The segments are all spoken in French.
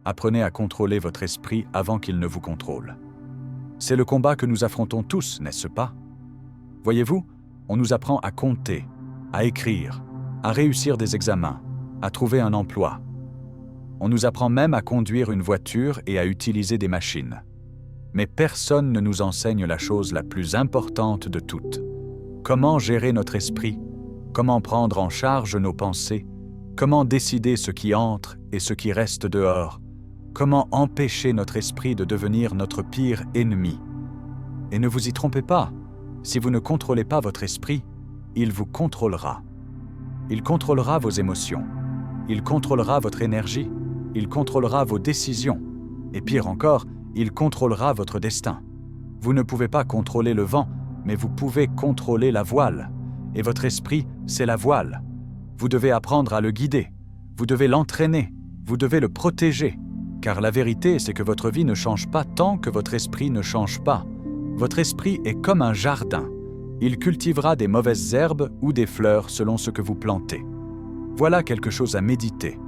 Apprenez à contrôler votre esprit avant qu'il ne vous contrôle. C'est le combat que nous affrontons tous, n'est-ce pas? Voyez-vous, on nous apprend à compter, à écrire, à réussir des examens, à trouver un emploi. On nous apprend même à conduire une voiture et à utiliser des machines. Mais personne ne nous enseigne la chose la plus importante de toutes. Comment gérer notre esprit? Comment prendre en charge nos pensées? Comment décider ce qui entre et ce qui reste dehors? Comment empêcher notre esprit de devenir notre pire ennemi? Et ne vous y trompez pas, si vous ne contrôlez pas votre esprit, il vous contrôlera. Il contrôlera vos émotions, il contrôlera votre énergie, il contrôlera vos décisions, et pire encore, il contrôlera votre destin. Vous ne pouvez pas contrôler le vent, mais vous pouvez contrôler la voile. Et votre esprit, c'est la voile. Vous devez apprendre à le guider, vous devez l'entraîner, vous devez le protéger. Car la vérité, c'est que votre vie ne change pas tant que votre esprit ne change pas. Votre esprit est comme un jardin. Il cultivera des mauvaises herbes ou des fleurs selon ce que vous plantez. Voilà quelque chose à méditer.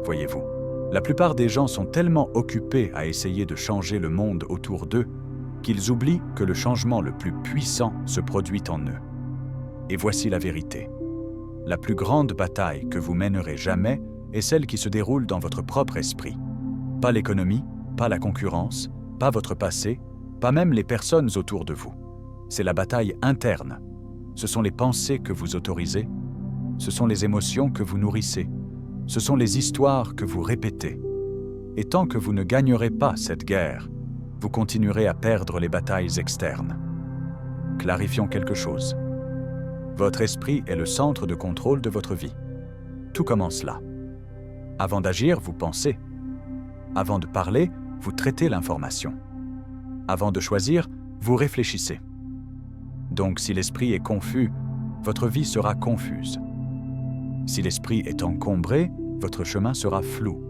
Voyez-vous, la plupart des gens sont tellement occupés à essayer de changer le monde autour d'eux qu'ils oublient que le changement le plus puissant se produit en eux. Et voici la vérité. La plus grande bataille que vous mènerez jamais est celle qui se déroule dans votre propre esprit. Pas l'économie, pas la concurrence, pas votre passé, pas même les personnes autour de vous. C'est la bataille interne. Ce sont les pensées que vous autorisez, ce sont les émotions que vous nourrissez, ce sont les histoires que vous répétez. Et tant que vous ne gagnerez pas cette guerre, vous continuerez à perdre les batailles externes. Clarifions quelque chose. Votre esprit est le centre de contrôle de votre vie. Tout commence là. Avant d'agir, vous pensez. Avant de parler, vous traitez l'information. Avant de choisir, vous réfléchissez. Donc si l'esprit est confus, votre vie sera confuse. Si l'esprit est encombré, votre chemin sera flou.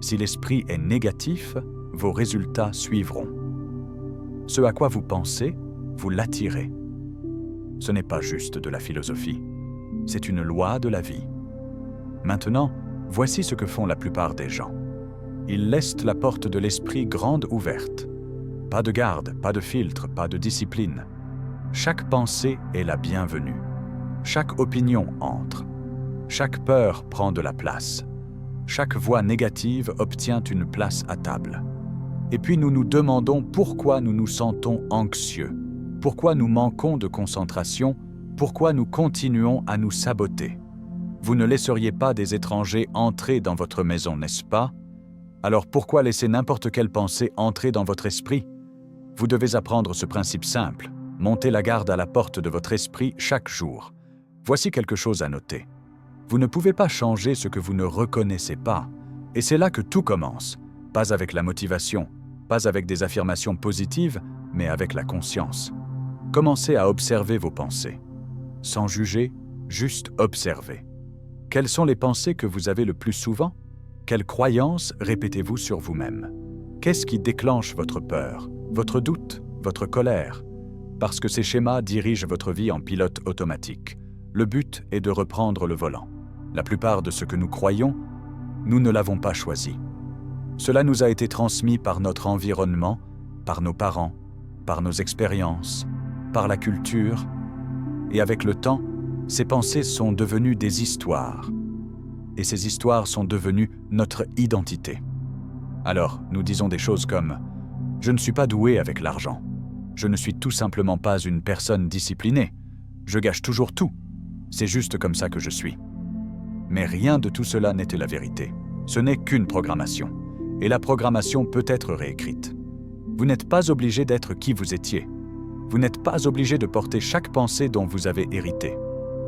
Si l'esprit est négatif, vos résultats suivront. Ce à quoi vous pensez, vous l'attirez. Ce n'est pas juste de la philosophie, c'est une loi de la vie. Maintenant, voici ce que font la plupart des gens. Ils laissent la porte de l'esprit grande ouverte. Pas de garde, pas de filtre, pas de discipline. Chaque pensée est la bienvenue. Chaque opinion entre. Chaque peur prend de la place. Chaque voix négative obtient une place à table. Et puis nous nous demandons pourquoi nous nous sentons anxieux, pourquoi nous manquons de concentration, pourquoi nous continuons à nous saboter. Vous ne laisseriez pas des étrangers entrer dans votre maison, n'est-ce pas? Alors pourquoi laisser n'importe quelle pensée entrer dans votre esprit? Vous devez apprendre ce principe simple. Montez la garde à la porte de votre esprit chaque jour. Voici quelque chose à noter. Vous ne pouvez pas changer ce que vous ne reconnaissez pas. Et c'est là que tout commence. Pas avec la motivation, pas avec des affirmations positives, mais avec la conscience. Commencez à observer vos pensées. Sans juger, juste observer. Quelles sont les pensées que vous avez le plus souvent? Quelles croyances répétez-vous sur vous-même? Qu'est-ce qui déclenche votre peur, votre doute, votre colère? Parce que ces schémas dirigent votre vie en pilote automatique. Le but est de reprendre le volant. La plupart de ce que nous croyons, nous ne l'avons pas choisi. Cela nous a été transmis par notre environnement, par nos parents, par nos expériences, par la culture. Et avec le temps, ces pensées sont devenues des histoires. Et ces histoires sont devenues notre identité. Alors, nous disons des choses comme « Je ne suis pas doué avec l'argent. Je ne suis tout simplement pas une personne disciplinée. Je gâche toujours tout. C'est juste comme ça que je suis. » Mais rien de tout cela n'était la vérité. Ce n'est qu'une programmation. Et la programmation peut être réécrite. Vous n'êtes pas obligé d'être qui vous étiez. Vous n'êtes pas obligé de porter chaque pensée dont vous avez hérité.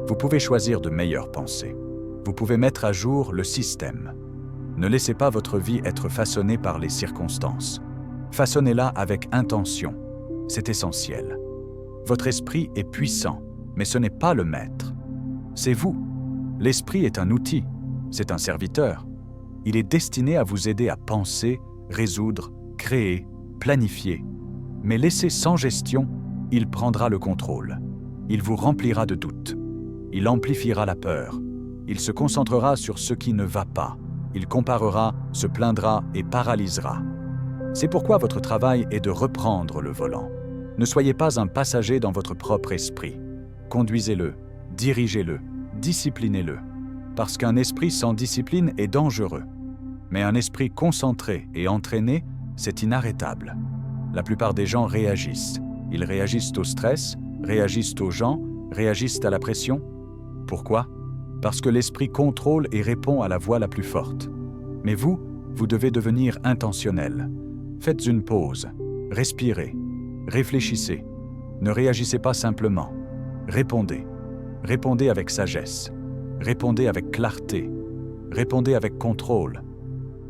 Vous pouvez choisir de meilleures pensées. Vous pouvez mettre à jour le système. Ne laissez pas votre vie être façonnée par les circonstances. Façonnez-la avec intention. C'est essentiel. Votre esprit est puissant, mais ce n'est pas le maître. C'est vous. L'esprit est un outil, c'est un serviteur. Il est destiné à vous aider à penser, résoudre, créer, planifier. Mais laissé sans gestion, il prendra le contrôle. Il vous remplira de doutes. Il amplifiera la peur. Il se concentrera sur ce qui ne va pas. il comparera, se plaindra et paralysera. C'est pourquoi votre travail est de reprendre le volant. Ne soyez pas un passager dans votre propre esprit. Conduisez-le, dirigez-le, disciplinez-le. Parce qu'un esprit sans discipline est dangereux. Mais un esprit concentré et entraîné, c'est inarrêtable. La plupart des gens réagissent. Ils réagissent au stress, réagissent aux gens, réagissent à la pression. Pourquoi ? Parce que l'esprit contrôle et répond à la voix la plus forte. Mais vous devez devenir intentionnel. Faites une pause, respirez, réfléchissez. Ne réagissez pas simplement. Répondez. Répondez avec sagesse. Répondez avec clarté. Répondez avec contrôle.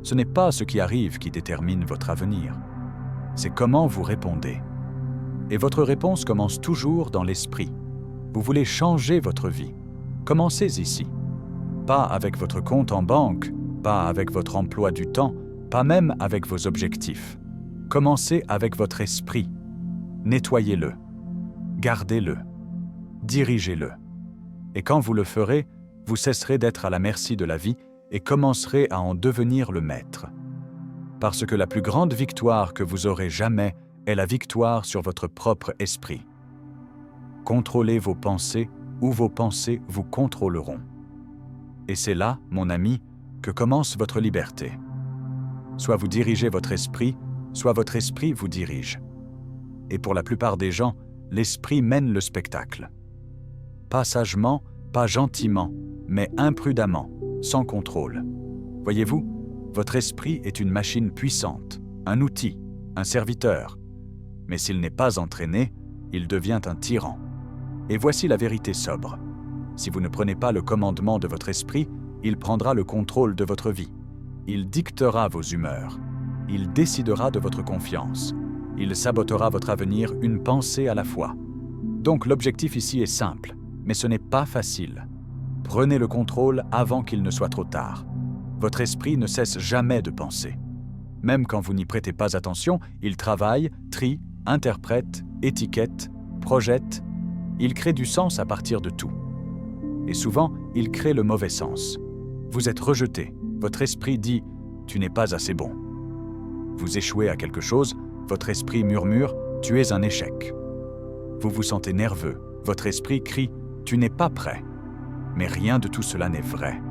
Ce n'est pas ce qui arrive qui détermine votre avenir. C'est comment vous répondez. Et votre réponse commence toujours dans l'esprit. Vous voulez changer votre vie. Commencez ici. Pas avec votre compte en banque, pas avec votre emploi du temps, pas même avec vos objectifs. Commencez avec votre esprit. Nettoyez-le. Gardez-le. Dirigez-le. Et quand vous le ferez, vous cesserez d'être à la merci de la vie et commencerez à en devenir le maître. Parce que la plus grande victoire que vous aurez jamais est la victoire sur votre propre esprit. Contrôlez vos pensées ou vos pensées vous contrôleront. Et c'est là, mon ami, que commence votre liberté. Soit vous dirigez votre esprit, soit votre esprit vous dirige. Et pour la plupart des gens, l'esprit mène le spectacle. Pas sagement, pas gentiment, mais imprudemment, sans contrôle. Voyez-vous, votre esprit est une machine puissante, un outil, un serviteur. Mais s'il n'est pas entraîné, il devient un tyran. Et voici la vérité sobre. Si vous ne prenez pas le commandement de votre esprit, il prendra le contrôle de votre vie. Il dictera vos humeurs. Il décidera de votre confiance. Il sabotera votre avenir une pensée à la fois. Donc l'objectif ici est simple, mais ce n'est pas facile. Prenez le contrôle avant qu'il ne soit trop tard. Votre esprit ne cesse jamais de penser. Même quand vous n'y prêtez pas attention, il travaille, trie, interprète, étiquette, projette. Il crée du sens à partir de tout. Et souvent, il crée le mauvais sens. Vous êtes rejeté. Votre esprit dit « tu n'es pas assez bon ». Vous échouez à quelque chose, votre esprit murmure « tu es un échec ». Vous vous sentez nerveux, votre esprit crie « tu n'es pas prêt ». Mais rien de tout cela n'est vrai.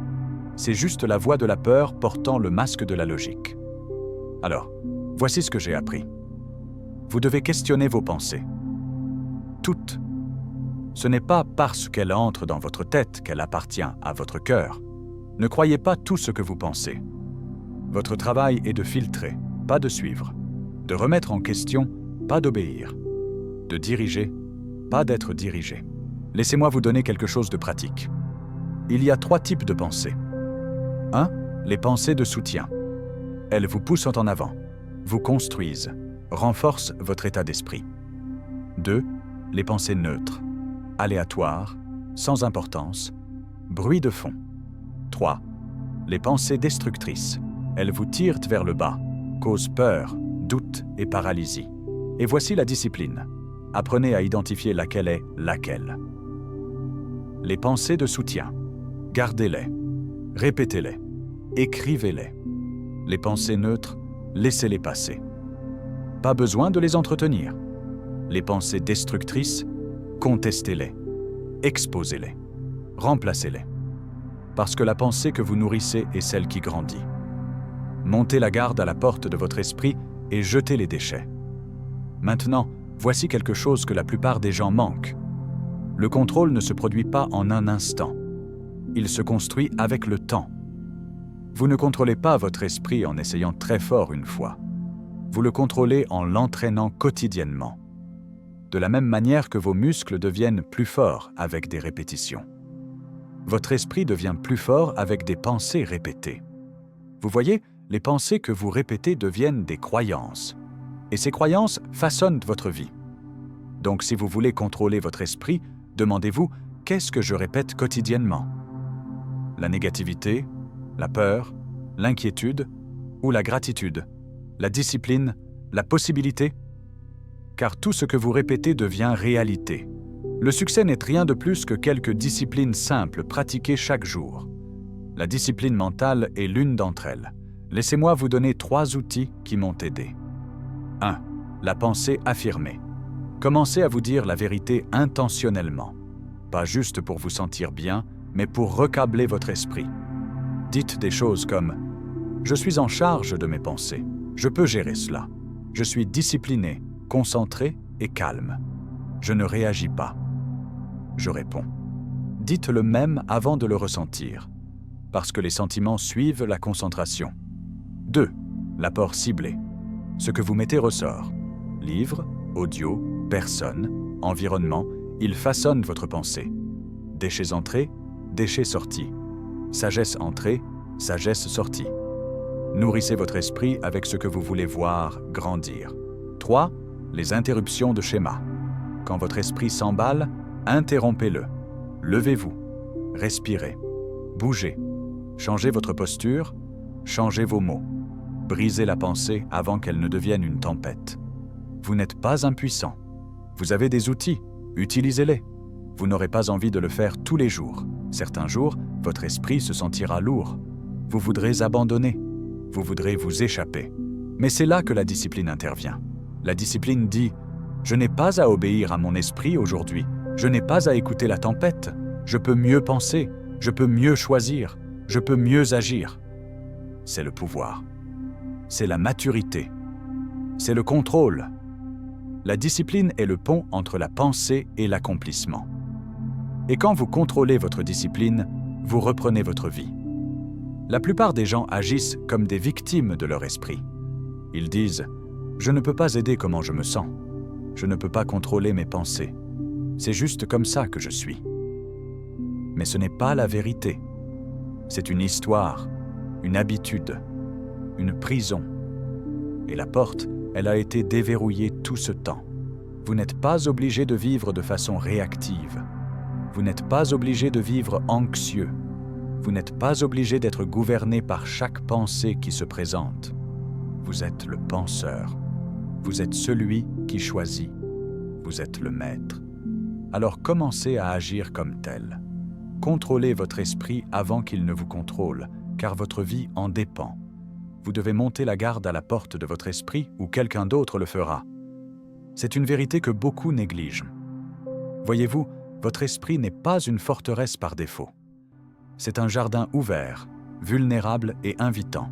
C'est juste la voix de la peur portant le masque de la logique. Alors, voici ce que j'ai appris. Vous devez questionner vos pensées. Toutes. Ce n'est pas parce qu'elle entre dans votre tête qu'elle appartient à votre cœur. Ne croyez pas tout ce que vous pensez. Votre travail est de filtrer, pas de suivre. De remettre en question, pas d'obéir. De diriger, pas d'être dirigé. Laissez-moi vous donner quelque chose de pratique. Il y a 3 types de pensées. 1. Les pensées de soutien. Elles vous poussent en avant, vous construisent, renforcent votre état d'esprit. 2. Les pensées neutres, aléatoires, sans importance, bruit de fond. 3. Les pensées destructrices. Elles vous tirent vers le bas, causent peur, doute et paralysie. Et voici la discipline. Apprenez à identifier laquelle est laquelle. Les pensées de soutien. Gardez-les, répétez-les, écrivez-les. Les pensées neutres, laissez-les passer. Pas besoin de les entretenir. Les pensées destructrices, contestez-les, exposez-les, remplacez-les. Parce que la pensée que vous nourrissez est celle qui grandit. Montez la garde à la porte de votre esprit et jetez les déchets. Maintenant, voici quelque chose que la plupart des gens manquent. Le contrôle ne se produit pas en un instant. Il se construit avec le temps. Vous ne contrôlez pas votre esprit en essayant très fort une fois. Vous le contrôlez en l'entraînant quotidiennement. De la même manière que vos muscles deviennent plus forts avec des répétitions. Votre esprit devient plus fort avec des pensées répétées. Vous voyez, les pensées que vous répétez deviennent des croyances. Et ces croyances façonnent votre vie. Donc si vous voulez contrôler votre esprit, demandez-vous « qu'est-ce que je répète quotidiennement ?» La négativité, la peur, l'inquiétude ou la gratitude, la discipline, la possibilité. Car tout ce que vous répétez devient réalité. Le succès n'est rien de plus que quelques disciplines simples pratiquées chaque jour. La discipline mentale est l'une d'entre elles. Laissez-moi vous donner 3 outils qui m'ont aidé. 1. La pensée affirmée. Commencez à vous dire la vérité intentionnellement. Pas juste pour vous sentir bien, mais pour recabler votre esprit. Dites des choses comme « Je suis en charge de mes pensées. Je peux gérer cela. Je suis discipliné, concentré et calme. Je ne réagis pas. Je réponds. » Dites le même avant de le ressentir, parce que les sentiments suivent la concentration. 2. L'apport ciblé. Ce que vous mettez ressort. Livres, audio, personnes, environnement, ils façonnent votre pensée. Déchets entrés, déchets sortis. Sagesse entrée, sagesse sortie. Nourrissez votre esprit avec ce que vous voulez voir grandir. 3. Les interruptions de schéma. Quand votre esprit s'emballe, interrompez-le. Levez-vous, respirez, bougez, changez votre posture, changez vos mots. Brisez la pensée avant qu'elle ne devienne une tempête. Vous n'êtes pas impuissant. Vous avez des outils, utilisez-les. Vous n'aurez pas envie de le faire tous les jours. Certains jours, votre esprit se sentira lourd. Vous voudrez abandonner. Vous voudrez vous échapper. Mais c'est là que la discipline intervient. La discipline dit « Je n'ai pas à obéir à mon esprit aujourd'hui. Je n'ai pas à écouter la tempête. Je peux mieux penser. Je peux mieux choisir. Je peux mieux agir. » C'est le pouvoir. C'est la maturité. C'est le contrôle. La discipline est le pont entre la pensée et l'accomplissement. Et quand vous contrôlez votre discipline, vous reprenez votre vie. La plupart des gens agissent comme des victimes de leur esprit. Ils disent « Je ne peux pas aider comment je me sens. Je ne peux pas contrôler mes pensées. C'est juste comme ça que je suis. » Mais ce n'est pas la vérité. C'est une histoire, une habitude, une prison. Et la porte, elle a été déverrouillée tout ce temps. Vous n'êtes pas obligé de vivre de façon réactive. Vous n'êtes pas obligé de vivre anxieux. Vous n'êtes pas obligé d'être gouverné par chaque pensée qui se présente. Vous êtes le penseur. Vous êtes celui qui choisit. Vous êtes le maître. Alors commencez à agir comme tel. Contrôlez votre esprit avant qu'il ne vous contrôle, car votre vie en dépend. Vous devez monter la garde à la porte de votre esprit ou quelqu'un d'autre le fera. C'est une vérité que beaucoup négligent. Voyez-vous, votre esprit n'est pas une forteresse par défaut. C'est un jardin ouvert, vulnérable et invitant.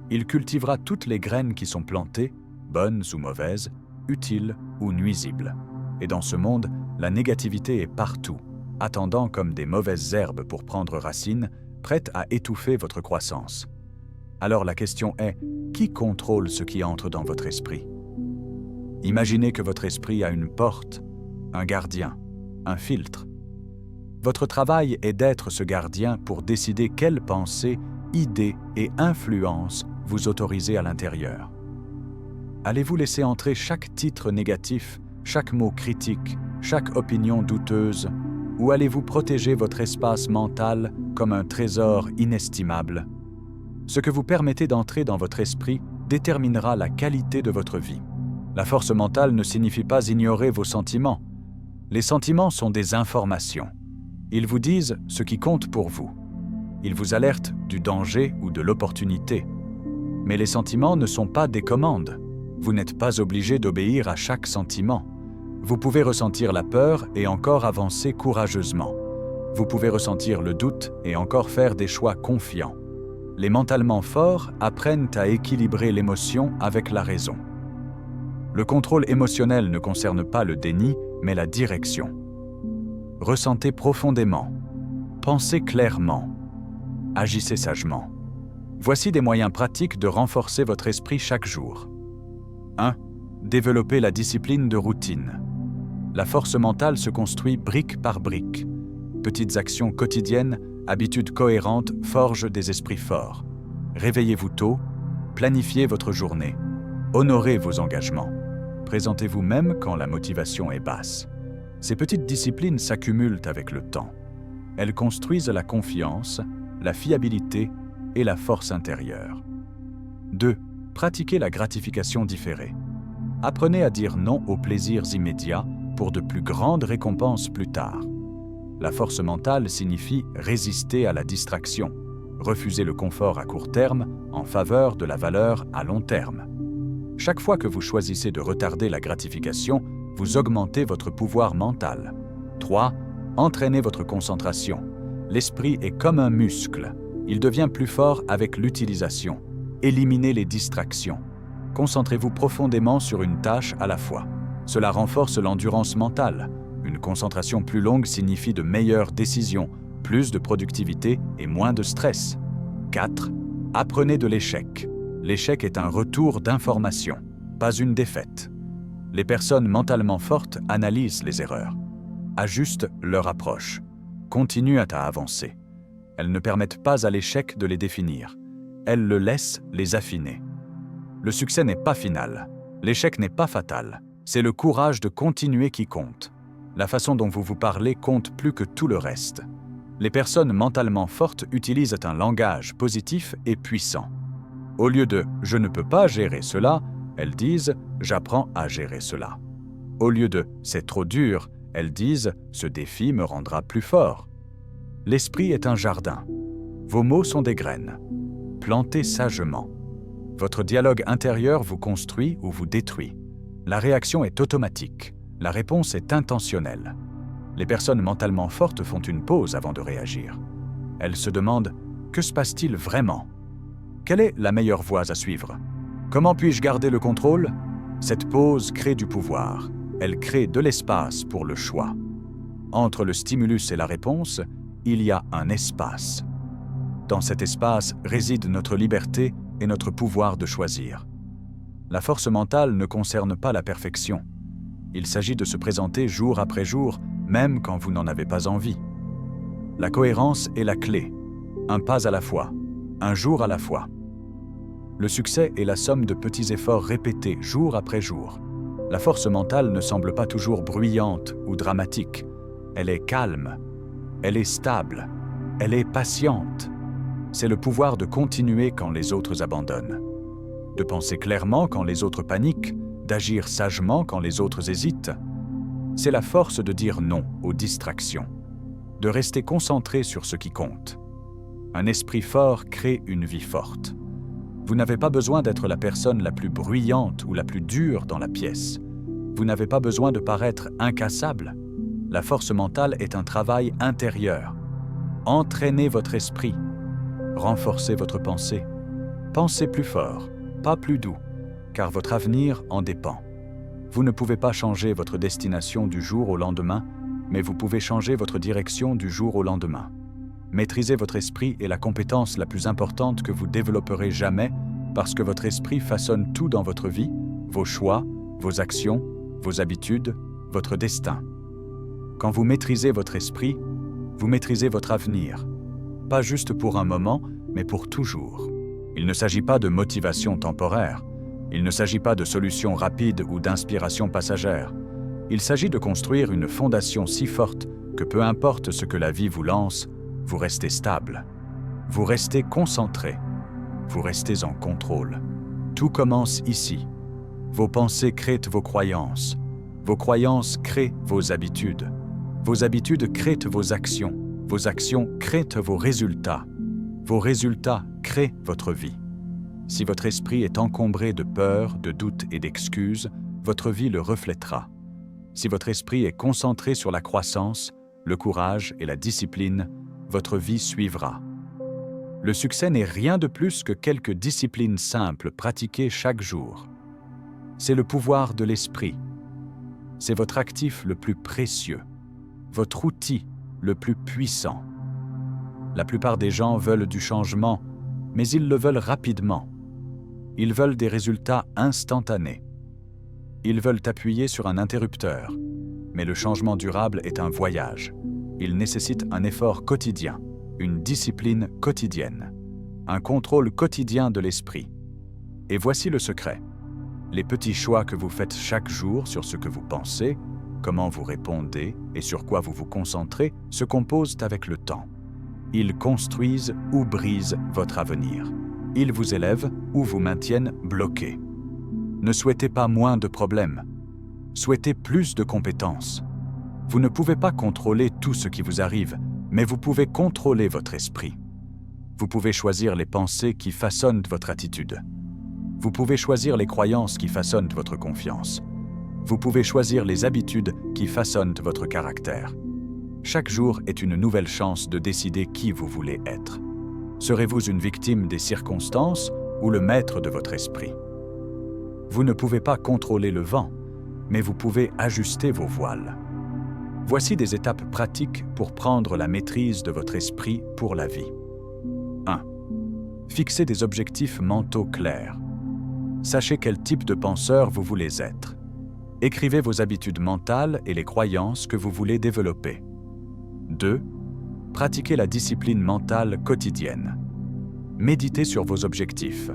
Il cultivera toutes les graines qui sont plantées, bonnes ou mauvaises, utiles ou nuisibles. Et dans ce monde, la négativité est partout, attendant comme des mauvaises herbes pour prendre racine, prête à étouffer votre croissance. Alors la question est, qui contrôle ce qui entre dans votre esprit? Imaginez que votre esprit a une porte, un gardien, un filtre. Votre travail est d'être ce gardien pour décider quelles pensées, idées et influences vous autorisez à l'intérieur. Allez-vous laisser entrer chaque titre négatif, chaque mot critique, chaque opinion douteuse, ou allez-vous protéger votre espace mental comme un trésor inestimable? Ce que vous permettez d'entrer dans votre esprit déterminera la qualité de votre vie. La force mentale ne signifie pas ignorer vos sentiments. Les sentiments sont des informations. Ils vous disent ce qui compte pour vous. Ils vous alertent du danger ou de l'opportunité. Mais les sentiments ne sont pas des commandes. Vous n'êtes pas obligé d'obéir à chaque sentiment. Vous pouvez ressentir la peur et encore avancer courageusement. Vous pouvez ressentir le doute et encore faire des choix confiants. Les mentalement forts apprennent à équilibrer l'émotion avec la raison. Le contrôle émotionnel ne concerne pas le déni, mais la direction. Ressentez profondément. Pensez clairement. Agissez sagement. Voici des moyens pratiques de renforcer votre esprit chaque jour. 1. Développer la discipline de routine. La force mentale se construit brique par brique. Petites actions quotidiennes, habitudes cohérentes forgent des esprits forts. Réveillez-vous tôt, planifiez votre journée, honorez vos engagements. Présentez-vous même quand la motivation est basse. Ces petites disciplines s'accumulent avec le temps. Elles construisent la confiance, la fiabilité et la force intérieure. 2. Pratiquez la gratification différée. Apprenez à dire non aux plaisirs immédiats pour de plus grandes récompenses plus tard. La force mentale signifie résister à la distraction, Refusez le confort à court terme en faveur de la valeur à long terme. Chaque fois que vous choisissez de retarder la gratification, vous augmentez votre pouvoir mental. 3. Entraînez votre concentration. L'esprit est comme un muscle. Il devient plus fort avec l'utilisation. Éliminez les distractions. Concentrez-vous profondément sur une tâche à la fois. Cela renforce l'endurance mentale. Une concentration plus longue signifie de meilleures décisions, plus de productivité et moins de stress. 4. Apprenez de l'échec. L'échec est un retour d'information, pas une défaite. Les personnes mentalement fortes analysent les erreurs, ajustent leur approche, continuent à avancer. Elles ne permettent pas à l'échec de les définir. Elles le laissent les affiner. Le succès n'est pas final. L'échec n'est pas fatal. C'est le courage de continuer qui compte. La façon dont vous vous parlez compte plus que tout le reste. Les personnes mentalement fortes utilisent un langage positif et puissant. Au lieu de « je ne peux pas gérer cela », elles disent « j'apprends à gérer cela ». Au lieu de « c'est trop dur », elles disent « ce défi me rendra plus fort ». L'esprit est un jardin. Vos mots sont des graines. Plantez sagement. Votre dialogue intérieur vous construit ou vous détruit. La réaction est automatique. La réponse est intentionnelle. Les personnes mentalement fortes font une pause avant de réagir. Elles se demandent « que se passe-t-il vraiment ? Quelle est la meilleure voie à suivre ? Comment puis-je garder le contrôle ?» Cette pause crée du pouvoir. Elle crée de l'espace pour le choix. Entre le stimulus et la réponse, il y a un espace. Dans cet espace réside notre liberté et notre pouvoir de choisir. La force mentale ne concerne pas la perfection. Il s'agit de se présenter jour après jour, même quand vous n'en avez pas envie. La cohérence est la clé. Un pas à la fois, un jour à la fois. Le succès est la somme de petits efforts répétés jour après jour. La force mentale ne semble pas toujours bruyante ou dramatique. Elle est calme, elle est stable, elle est patiente. C'est le pouvoir de continuer quand les autres abandonnent. De penser clairement quand les autres paniquent, d'agir sagement quand les autres hésitent. C'est la force de dire non aux distractions, de rester concentré sur ce qui compte. Un esprit fort crée une vie forte. Vous n'avez pas besoin d'être la personne la plus bruyante ou la plus dure dans la pièce. Vous n'avez pas besoin de paraître incassable. La force mentale est un travail intérieur. Entraînez votre esprit. Renforcez votre pensée. Pensez plus fort, pas plus doux, car votre avenir en dépend. Vous ne pouvez pas changer votre destination du jour au lendemain, mais vous pouvez changer votre direction du jour au lendemain. Maîtriser votre esprit est la compétence la plus importante que vous développerez jamais parce que votre esprit façonne tout dans votre vie, vos choix, vos actions, vos habitudes, votre destin. Quand vous maîtrisez votre esprit, vous maîtrisez votre avenir. Pas juste pour un moment, mais pour toujours. Il ne s'agit pas de motivation temporaire. Il ne s'agit pas de solutions rapides ou d'inspiration passagère. Il s'agit de construire une fondation si forte que peu importe ce que la vie vous lance, vous restez stable. Vous restez concentré. Vous restez en contrôle. Tout commence ici. Vos pensées créent vos croyances. Vos croyances créent vos habitudes. Vos habitudes créent vos actions. Vos actions créent vos résultats. Vos résultats créent votre vie. Si votre esprit est encombré de peur, de doutes et d'excuses, votre vie le reflètera. Si votre esprit est concentré sur la croissance, le courage et la discipline, votre vie suivra. Le succès n'est rien de plus que quelques disciplines simples pratiquées chaque jour. C'est le pouvoir de l'esprit. C'est votre actif le plus précieux, votre outil le plus puissant. La plupart des gens veulent du changement, mais ils le veulent rapidement. Ils veulent des résultats instantanés. Ils veulent appuyer sur un interrupteur, mais le changement durable est un voyage. Il nécessite un effort quotidien, une discipline quotidienne, un contrôle quotidien de l'esprit. Et voici le secret. Les petits choix que vous faites chaque jour sur ce que vous pensez, comment vous répondez et sur quoi vous vous concentrez se composent avec le temps. Ils construisent ou brisent votre avenir. Ils vous élèvent ou vous maintiennent bloqué. Ne souhaitez pas moins de problèmes. Souhaitez plus de compétences. Vous ne pouvez pas contrôler tout ce qui vous arrive, mais vous pouvez contrôler votre esprit. Vous pouvez choisir les pensées qui façonnent votre attitude. Vous pouvez choisir les croyances qui façonnent votre confiance. Vous pouvez choisir les habitudes qui façonnent votre caractère. Chaque jour est une nouvelle chance de décider qui vous voulez être. Serez-vous une victime des circonstances ou le maître de votre esprit? Vous ne pouvez pas contrôler le vent, mais vous pouvez ajuster vos voiles. Voici des étapes pratiques pour prendre la maîtrise de votre esprit pour la vie. 1. Fixez des objectifs mentaux clairs. Sachez quel type de penseur vous voulez être. Écrivez vos habitudes mentales et les croyances que vous voulez développer. 2. Pratiquez la discipline mentale quotidienne. Méditez sur vos objectifs.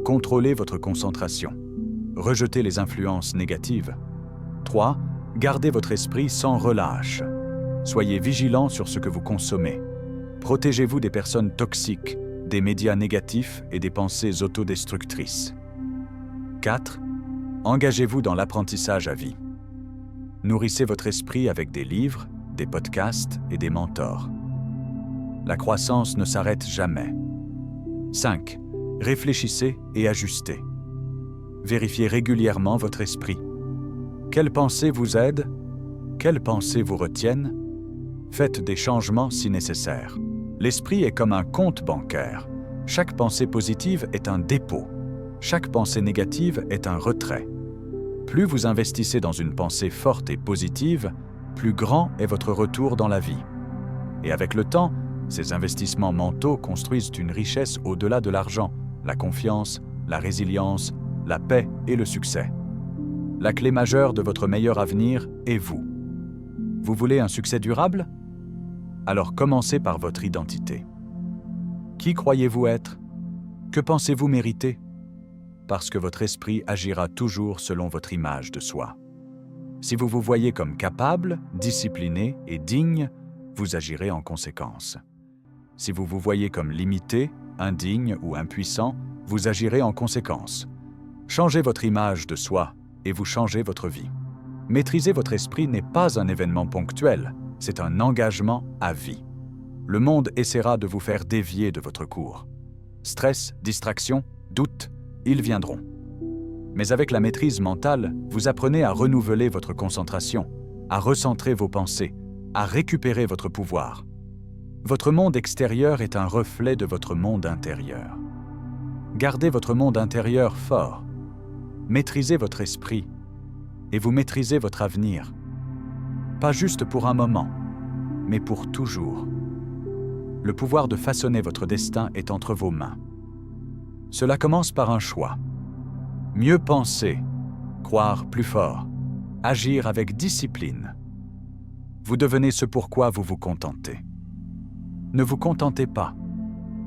Contrôlez votre concentration. Rejetez les influences négatives. 3. Gardez votre esprit sans relâche. Soyez vigilant sur ce que vous consommez. Protégez-vous des personnes toxiques, des médias négatifs et des pensées autodestructrices. 4. Engagez-vous dans l'apprentissage à vie. Nourrissez votre esprit avec des livres, des podcasts et des mentors. La croissance ne s'arrête jamais. 5. Réfléchissez et ajustez. Vérifiez régulièrement votre esprit. Quelles pensées vous aident? Quelles pensées vous retiennent? Faites des changements si nécessaire. L'esprit est comme un compte bancaire. Chaque pensée positive est un dépôt. Chaque pensée négative est un retrait. Plus vous investissez dans une pensée forte et positive, plus grand est votre retour dans la vie. Et avec le temps, ces investissements mentaux construisent une richesse au-delà de l'argent, la confiance, la résilience, la paix et le succès. La clé majeure de votre meilleur avenir est vous. Vous voulez un succès durable? Alors commencez par votre identité. Qui croyez-vous être? Que pensez-vous mériter? Parce que votre esprit agira toujours selon votre image de soi. Si vous vous voyez comme capable, discipliné et digne, vous agirez en conséquence. Si vous vous voyez comme limité, indigne ou impuissant, vous agirez en conséquence. Changez votre image de soi et vous changez votre vie. Maîtriser votre esprit n'est pas un événement ponctuel, c'est un engagement à vie. Le monde essaiera de vous faire dévier de votre cours. Stress, distraction, doute, ils viendront. Mais avec la maîtrise mentale, vous apprenez à renouveler votre concentration, à recentrer vos pensées, à récupérer votre pouvoir. Votre monde extérieur est un reflet de votre monde intérieur. Gardez votre monde intérieur fort. Maîtrisez votre esprit et vous maîtrisez votre avenir. Pas juste pour un moment, mais pour toujours. Le pouvoir de façonner votre destin est entre vos mains. Cela commence par un choix. Mieux penser, croire plus fort, agir avec discipline. Vous devenez ce pourquoi vous vous contentez. Ne vous contentez pas.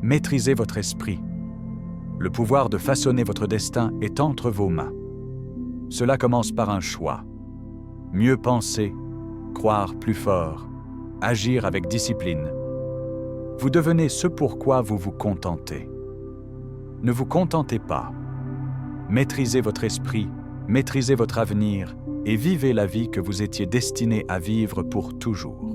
Maîtrisez votre esprit. Le pouvoir de façonner votre destin est entre vos mains. Cela commence par un choix. Mieux penser, croire plus fort, agir avec discipline. Vous devenez ce pourquoi vous vous contentez. Ne vous contentez pas. Maîtrisez votre esprit, maîtrisez votre avenir et vivez la vie que vous étiez destiné à vivre pour toujours.